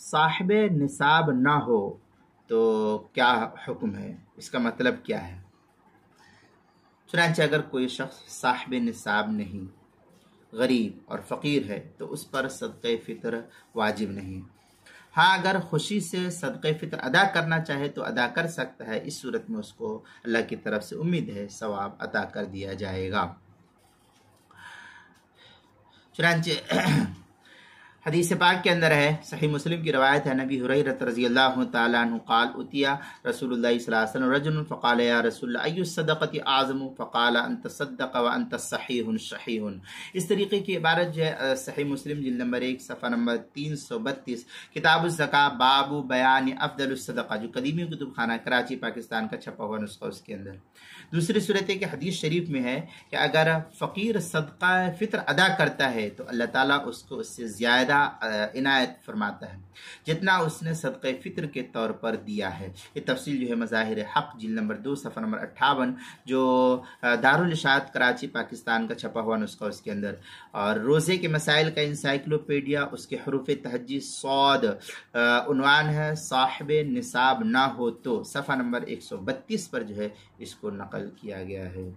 صاحب نصاب نہ ہو تو کیا حکم ہے، اس کا مطلب کیا ہے؟ چنانچہ اگر کوئی شخص صاحب نصاب نہیں، غریب اور فقیر ہے تو اس پر صدقہ فطر واجب نہیں۔ ہاں اگر خوشی سے صدقہ فطر ادا کرنا چاہے تو ادا کر سکتا ہے، اس صورت میں اس کو اللہ کی طرف سے امید ہے ثواب عطا کر دیا جائے گا۔ چنانچہ حدیث پاک کے اندر ہے، صحیح مسلم کی روایت ہے، نبی ہریرہ رضی اللہ تعالیٰ عنہ قال اتیا رسول اللہ صلی اللہ علیہ وسلم رجل فقال یا رسول اللہ ای الصدقۃ اعظم فقال ان تصدق وانت صحیح شحیح۔ اس طریقے کی عبارت جو ہے صحیح مسلم جلد نمبر 1 صفحہ نمبر 332 کتاب الزکاة باب بیان افضل الصدقہ، جو قدیمی کتب خانہ کراچی پاکستان کا چھپا ہوا نسخہ اس کے اندر۔ دوسری صورت ہے کہ حدیث شریف میں ہے کہ اگر فقیر صدقہ فطر ادا کرتا ہے تو اللہ تعالیٰ اس کو اس سے زیادہ عنایت فرماتا ہے جتنا اس نے صدقہ فطر کے طور پر دیا ہے۔ یہ تفصیل جو ہے مظاہر حق جلد نمبر 2 صفحہ نمبر 58 جو دارالاشاعت کراچی پاکستان کا چھپا ہوا نسخہ اس کے اندر، اور روزے کے مسائل کا انسائکلوپیڈیا اس کے حروف تہجی صاد، عنوان ہے صاحب نصاب نہ ہو تو، صفحہ نمبر 132 پر جو ہے اس کو نقل کیا گیا ہے۔